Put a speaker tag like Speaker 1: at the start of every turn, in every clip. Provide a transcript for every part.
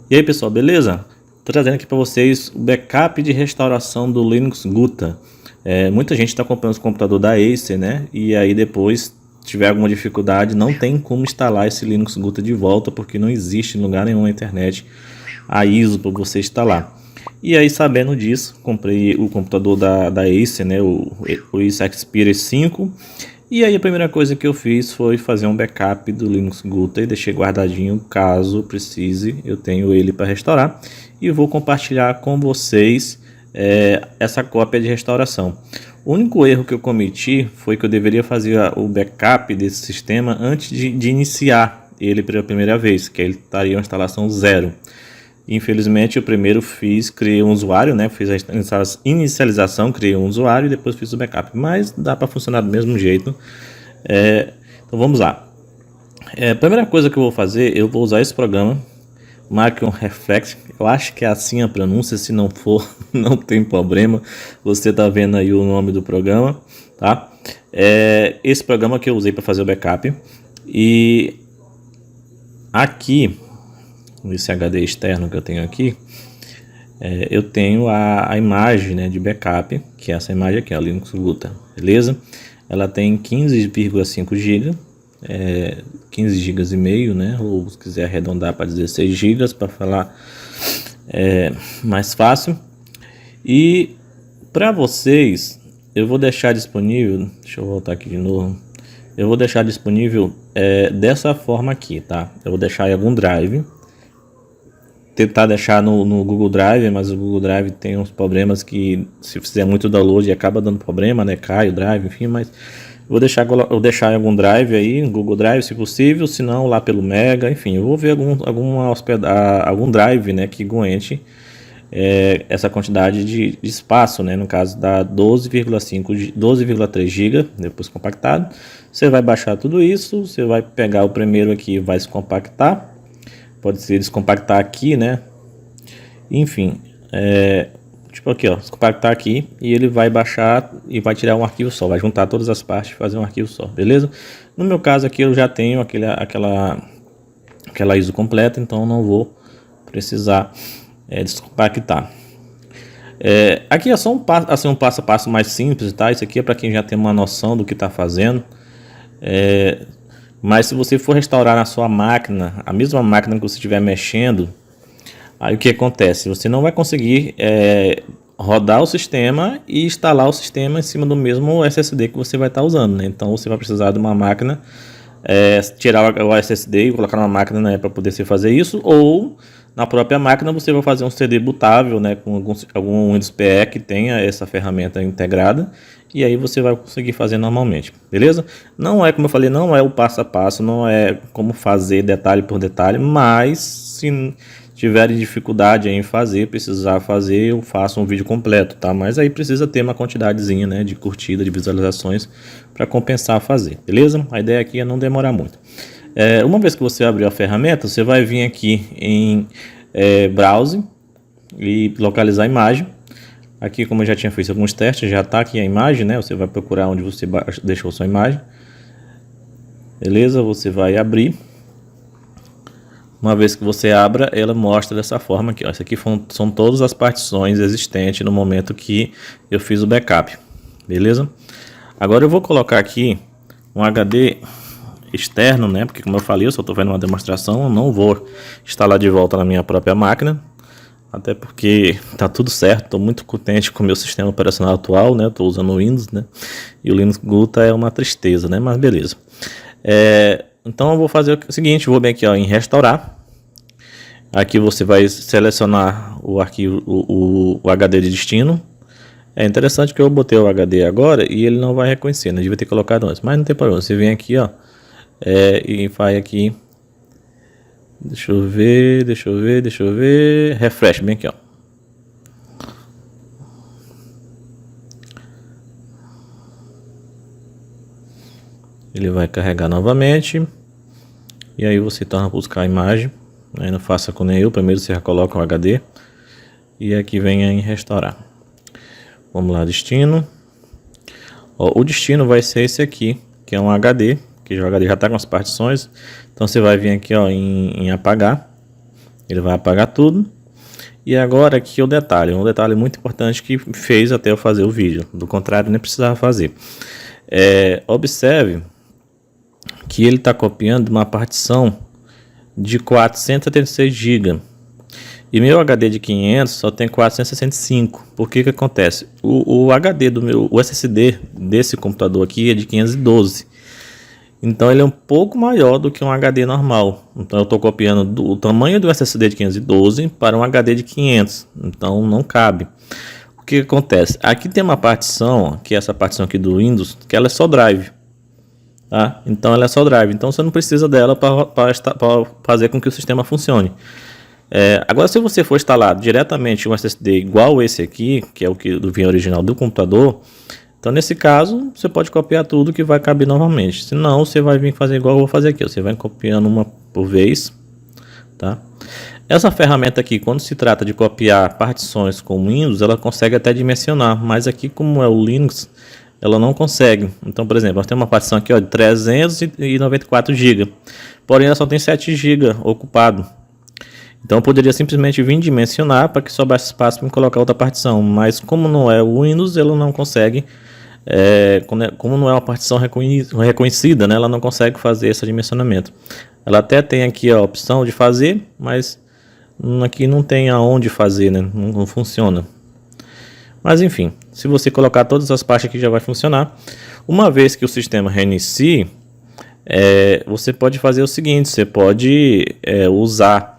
Speaker 1: E aí pessoal, beleza? Tô trazendo aqui para vocês o backup de restauração do Linux Guta. Muita gente está comprando o computador da Acer, né? E aí depois tiver alguma dificuldade, não tem como instalar esse Linux Guta de volta, porque não existe em lugar nenhum na internet a ISO para você instalar. E aí, sabendo disso, comprei o computador da Acer, né? O Acer Xperia 5. E aí a primeira coisa que eu fiz foi fazer um backup do Linux Guta e deixei guardadinho, caso precise, eu tenho ele para restaurar. E vou compartilhar com vocês essa cópia de restauração. O único erro que eu cometi foi que eu deveria fazer o backup desse sistema antes de iniciar ele pela primeira vez, que ele estaria uma instalação zero. Infelizmente, eu primeiro criei um usuário, né? Fiz a inicialização, criei um usuário e depois fiz o backup. Mas dá para funcionar do mesmo jeito. Então vamos lá. A primeira coisa que eu vou fazer, eu vou usar esse programa, Macron Reflex. Eu acho que é assim a pronúncia, se não for, não tem problema. Você tá vendo aí o nome do programa, tá? Esse programa que eu usei para fazer o backup. E aqui, esse HD externo que eu tenho aqui, eu tenho a imagem, né, de backup, que é essa imagem aqui, a Linux Guta, beleza? Ela tem 15,5 GB, 15 GB e meio, né? Ou se quiser arredondar para 16 GB para falar mais fácil. E para vocês, eu vou deixar disponível, deixa eu voltar aqui de novo. Eu vou deixar disponível dessa forma aqui, tá? Eu vou deixar em algum drive. Tentar deixar no Google Drive, mas o Google Drive tem uns problemas que se fizer muito download acaba dando problema, né? Cai o drive, enfim, mas vou deixar em algum drive aí, no Google Drive, se possível, se não lá pelo Mega, enfim, eu vou ver algum drive, né, que aguente essa quantidade de espaço, né? No caso dá 12,3 GB, depois compactado. Você vai baixar tudo isso, você vai pegar o primeiro aqui e vai se compactar. Pode ser descompactar aqui, né? Enfim, tipo aqui, ó, descompactar aqui e ele vai baixar e vai tirar um arquivo só, vai juntar todas as partes e fazer um arquivo só, beleza? No meu caso aqui eu já tenho aquela ISO completa, então não vou precisar descompactar. Aqui é só um passo a passo mais simples, tá? Isso aqui é para quem já tem uma noção do que está fazendo. Mas se você for restaurar na sua máquina, a mesma máquina que você estiver mexendo, aí o que acontece? Você não vai conseguir rodar o sistema e instalar o sistema em cima do mesmo SSD que você vai estar usando, né? Então você vai precisar de uma máquina, tirar o SSD e colocar na máquina, né, para poder fazer isso, ou na própria máquina você vai fazer um CD bootável, né, com algum Windows PE que tenha essa ferramenta integrada, e aí você vai conseguir fazer normalmente, beleza? Não é, como eu falei, não é o passo a passo, não é como fazer detalhe por detalhe, mas se tiverem dificuldade em precisar fazer, eu faço um vídeo completo, tá? Mas aí precisa ter uma quantidadezinha, né, de curtida, de visualizações para compensar a fazer, beleza? A ideia aqui é não demorar muito. Uma vez que você abrir a ferramenta, você vai vir aqui em Browse e localizar a imagem. Aqui, como eu já tinha feito alguns testes, já está aqui a imagem, né? Você vai procurar onde você deixou sua imagem. Beleza? Você vai abrir. Uma vez que você abra, ela mostra dessa forma aqui, ó. Isso aqui são todas as partições existentes no momento que eu fiz o backup. Beleza? Agora eu vou colocar aqui um HD externo, né? Porque como eu falei, eu só estou vendo uma demonstração, eu não vou instalar de volta na minha própria máquina, até porque tá tudo certo. Estou muito contente com o meu sistema operacional atual, né? Estou usando o Windows, né? E o Linux Guta é uma tristeza, né? Mas beleza. Então eu vou fazer o seguinte, vou bem aqui, ó, em restaurar. Aqui você vai selecionar o arquivo, o HD de destino. É interessante que eu botei o HD agora e ele não vai reconhecer, né? Devia ter colocado antes, mas não tem problema. Você vem aqui, ó, e vai aqui, deixa eu ver, refresh bem aqui, ó. Ele vai carregar novamente e aí você torna a buscar a imagem, aí não faça com nem eu, primeiro você já coloca o HD e aqui vem em restaurar. Vamos lá, destino. Ó, o destino vai ser esse aqui, que é um HD, que o HD já está com as partições. Então você vai vir aqui, ó, em apagar. Ele vai apagar tudo. E agora aqui um detalhe muito importante que fez até eu fazer o vídeo. Do contrário, nem precisava fazer. Observe que ele está copiando uma partição de 476 GB. E meu HD de 500 só tem 465. Por que acontece? O HD o SSD desse computador aqui é de 512. Então ele é um pouco maior do que um HD normal. Então eu estou copiando o tamanho do SSD de 512 para um HD de 500. Então não cabe. O que acontece? Aqui tem uma partição, que é essa partição aqui do Windows, que ela é só drive. Tá? Então ela é só drive. Então você não precisa dela para fazer com que o sistema funcione. Agora, se você for instalar diretamente um SSD igual esse aqui, que é o que vinha original do computador, então nesse caso você pode copiar tudo que vai caber novamente. Se não, você vai vir fazer igual eu vou fazer aqui. Você vai copiando uma por vez, tá? Essa ferramenta aqui, quando se trata de copiar partições com Windows, ela consegue até dimensionar, mas aqui, como é o Linux, ela não consegue. Então, por exemplo, nós temos uma partição aqui, ó, de 394 GB, porém ela só tem 7 GB ocupado. Então eu poderia simplesmente vir dimensionar para que sobrasse espaço para colocar outra partição, mas como não é o Windows, ela não consegue, como não é uma partição reconhecida, né, ela não consegue fazer esse dimensionamento. Ela até tem aqui a opção de fazer, mas aqui não tem aonde fazer, né, não funciona. Mas enfim, se você colocar todas as partes aqui já vai funcionar. Uma vez que o sistema reinicie, você pode fazer o seguinte, você pode usar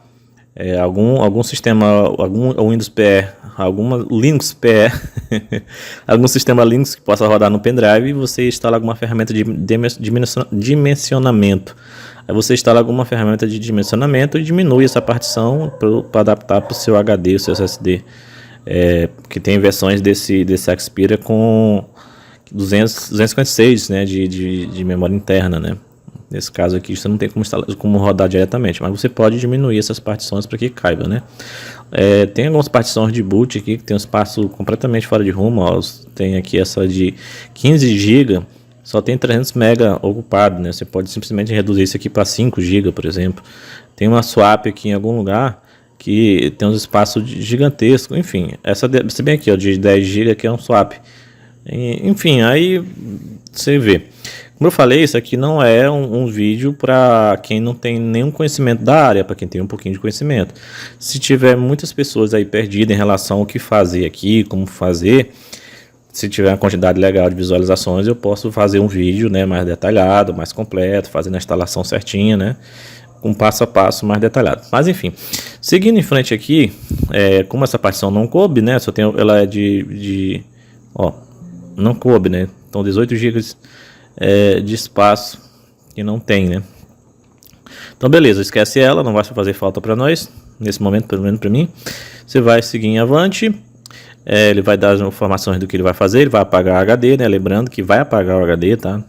Speaker 1: algum sistema, algum Windows PE, alguma Linux PE, algum sistema Linux que possa rodar no pendrive, e você instala alguma ferramenta de dimensionamento. Aí você instala alguma ferramenta de dimensionamento e diminui essa partição para adaptar para o seu HD, o seu SSD. Que tem versões desse Xperia com 256, né, de memória interna, né? Nesse caso aqui você não tem como rodar diretamente, mas você pode diminuir essas partições para que caiba, né? Tem algumas partições de boot aqui que tem um espaço completamente fora de rumo, ó. Tem aqui essa de 15 GB, só tem 300 MB ocupado, né? Você pode simplesmente reduzir isso aqui para 5 GB, por exemplo. Tem uma swap aqui em algum lugar que tem uns espaços gigantescos, enfim. Você vem aqui, ó, de 10 GB que é um swap. Enfim, aí você vê. Como eu falei, isso aqui não é um vídeo para quem não tem nenhum conhecimento da área, para quem tem um pouquinho de conhecimento. Se tiver muitas pessoas aí perdidas em relação ao que fazer aqui, como fazer, se tiver uma quantidade legal de visualizações, eu posso fazer um vídeo, né, mais detalhado, mais completo, fazendo a instalação certinha, né, com passo a passo mais detalhado. Mas enfim, seguindo em frente aqui, como essa partição não coube, né, ela é ó, não coube, né, então 18 GB de espaço que não tem, né? Então beleza, esquece ela, não vai fazer falta para nós nesse momento, pelo menos para mim. Você vai seguir em avante, ele vai dar as informações do que ele vai fazer, ele vai apagar o HD, né? Lembrando que vai apagar o HD, tá?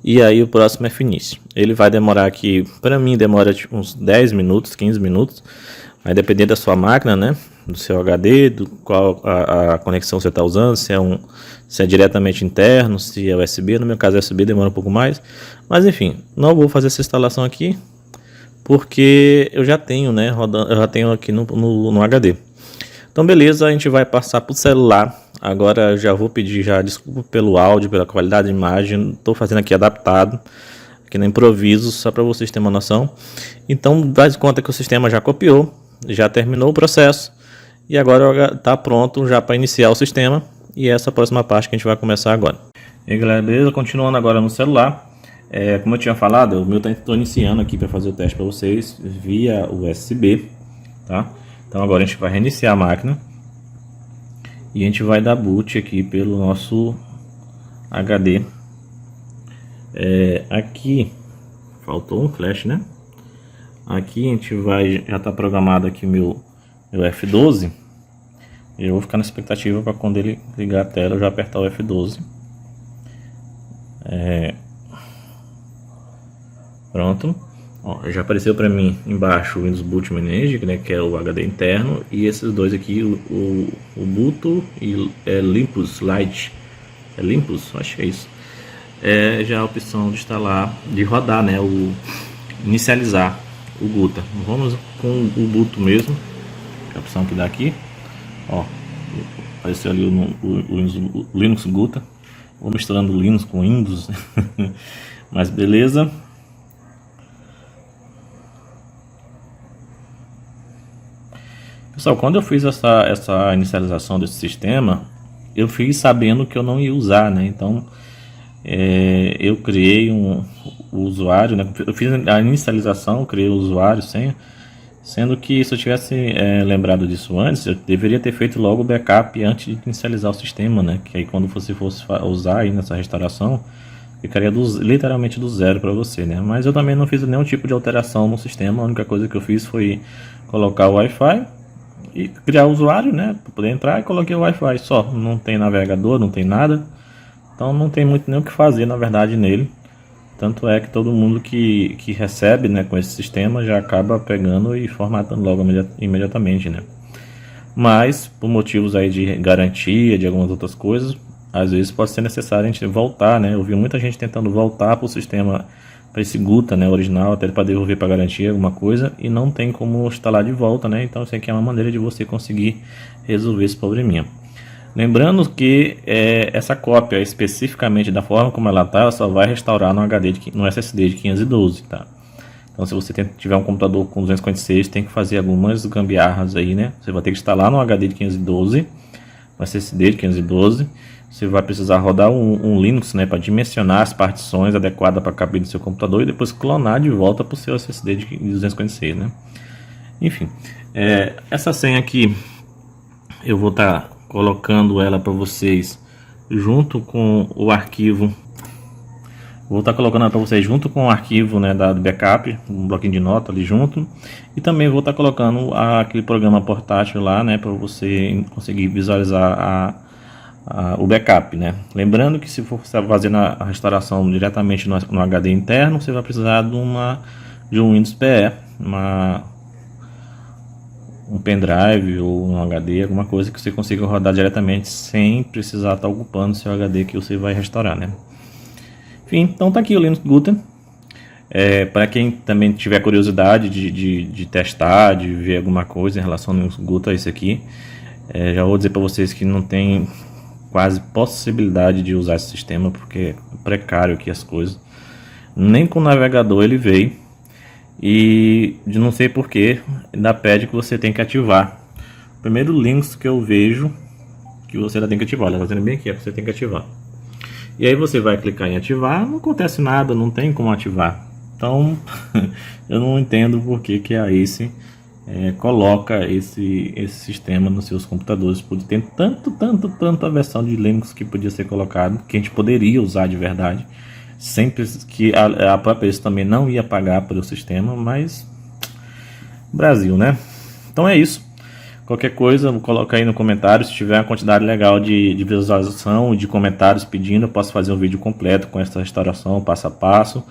Speaker 1: E aí o próximo é finish. Ele vai demorar aqui, para mim demora uns 10 minutos, 15 minutos, vai depender da sua máquina, né? Do seu HD, do qual a conexão você está usando, se é diretamente interno, se é USB. No meu caso é USB, demora um pouco mais, mas enfim, não vou fazer essa instalação aqui porque eu já tenho, né, rodando, eu já tenho aqui no HD. Então beleza, a gente vai passar para o celular. Agora eu já vou pedir desculpa pelo áudio, pela qualidade de imagem, estou fazendo aqui adaptado, aqui no improviso, só para vocês terem uma noção. Então dá de conta que o sistema já copiou, já terminou o processo e agora está pronto já para iniciar o sistema. E essa é a próxima parte que a gente vai começar agora. E aí galera, beleza? Continuando agora no celular. Como eu tinha falado, o meu estou iniciando aqui para fazer o teste para vocês via USB, tá? Então agora a gente vai reiniciar a máquina e a gente vai dar boot aqui pelo nosso HD. Aqui faltou um flash, né? Aqui a gente vai, já está programado aqui meu F12. Eu vou ficar na expectativa para quando ele ligar a tela eu já apertar o F12. Pronto. Ó, já apareceu para mim embaixo o Windows Boot Manager, né, que é o HD interno, e esses dois aqui, o Ubuntu e Limpus Lite. Limpus, acho que é isso. Já a opção de instalar, de rodar, né, inicializar o Guta. Vamos com o Ubuntu mesmo, que é a opção que dá aqui. Ó, apareceu ali o Linux Guta. Vou misturando Linux com Windows, mas beleza. Pessoal, quando eu fiz essa inicialização desse sistema, eu fiz sabendo que eu não ia usar, né? Então eu criei o usuário, né? Eu fiz a inicialização, criei o usuário, senha, sendo que se eu tivesse lembrado disso antes, eu deveria ter feito logo o backup antes de inicializar o sistema, né? Que aí quando você fosse usar aí nessa restauração, ficaria literalmente do zero para você, né? Mas eu também não fiz nenhum tipo de alteração no sistema. A única coisa que eu fiz foi colocar o Wi-Fi e criar o usuário, né, para poder entrar, e coloquei o Wi-Fi só. Não tem navegador, não tem nada, então não tem muito nem o que fazer na verdade nele. Tanto é que todo mundo que recebe, né, com esse sistema já acaba pegando e formatando logo imediatamente, né. Mas por motivos aí de garantia, de algumas outras coisas, às vezes pode ser necessário a gente voltar, né. Eu vi muita gente tentando voltar para o sistema, para esse Guta, né, original, até para devolver para garantia alguma coisa, e não tem como instalar de volta, né. Então isso aqui é uma maneira de você conseguir resolver esse probleminha. Lembrando que essa cópia, especificamente da forma como ela está, ela só vai restaurar no SSD de 512, tá? Então se você tiver um computador com 256, tem que fazer algumas gambiarras aí, né. Você vai ter que instalar no HD de 512, no SSD de 512. Você vai precisar rodar um Linux, né, para dimensionar as partições adequadas para caber no seu computador, e depois clonar de volta para o seu SSD de 256, né? Enfim, essa senha aqui eu vou estar colocando ela para vocês junto com o arquivo. Vou estar colocando ela para vocês junto com o arquivo, né, do backup, um bloquinho de nota ali junto, e também vou estar colocando aquele programa portátil lá, né, para você conseguir visualizar o backup, né? Lembrando que se for fazer a restauração diretamente no HD interno, você vai precisar de um Windows PE, um pendrive ou um HD, alguma coisa que você consiga rodar diretamente sem precisar estar ocupando o seu HD que você vai restaurar, né? Enfim, então tá aqui o Linux Guta. Para quem também tiver curiosidade de testar, de ver alguma coisa em relação ao Linux Guta, isso aqui, já vou dizer para vocês que não tem quase possibilidade de usar esse sistema, porque é precário aqui as coisas. Nem com o navegador ele veio, e de não sei porquê ainda pede que você tem que ativar. O primeiro Linux que eu vejo que você ainda tem que ativar, olha, fazendo bem aqui, você tem que ativar. E aí você vai clicar em ativar, não acontece nada, não tem como ativar. Então eu não entendo por que a Ace coloca esse sistema nos seus computadores. Tem tanta versão de Linux que podia ser colocado, que a gente poderia usar de verdade, sempre que a própria Ace também não ia pagar pelo sistema, mas Brasil, né? Então é isso. Qualquer coisa, coloca aí no comentário. Se tiver uma quantidade legal de visualização e de comentários pedindo, eu posso fazer um vídeo completo com essa restauração passo a passo.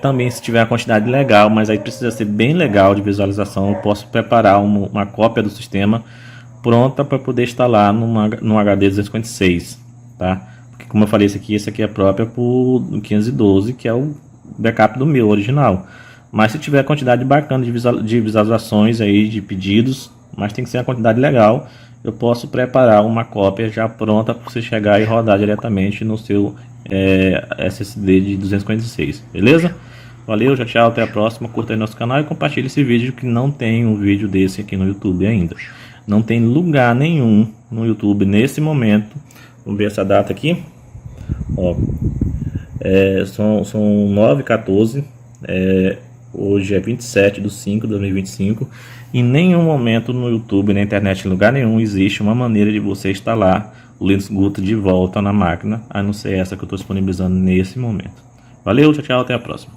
Speaker 1: Também se tiver uma quantidade legal, mas aí precisa ser bem legal de visualização, eu posso preparar uma cópia do sistema pronta para poder instalar no HD 256, tá? Porque como eu falei, esse aqui é própria por 512, que é o backup do meu original. Mas se tiver quantidade bacana de visualizações aí, de pedidos, mas tem que ser uma quantidade legal, eu posso preparar uma cópia já pronta para você chegar e rodar diretamente no seu SSD de 256, beleza? Valeu, tchau, até a próxima. Curta aí nosso canal e compartilhe esse vídeo, que não tem um vídeo desse aqui no YouTube ainda. Não tem lugar nenhum no YouTube nesse momento. Vamos ver essa data aqui. Ó, são 9h14. Hoje é 27/5/2025. Em nenhum momento no YouTube, na internet, em lugar nenhum, existe uma maneira de você instalar o Linux Guta de volta na máquina, a não ser essa que eu estou disponibilizando nesse momento. Valeu, tchau, até a próxima.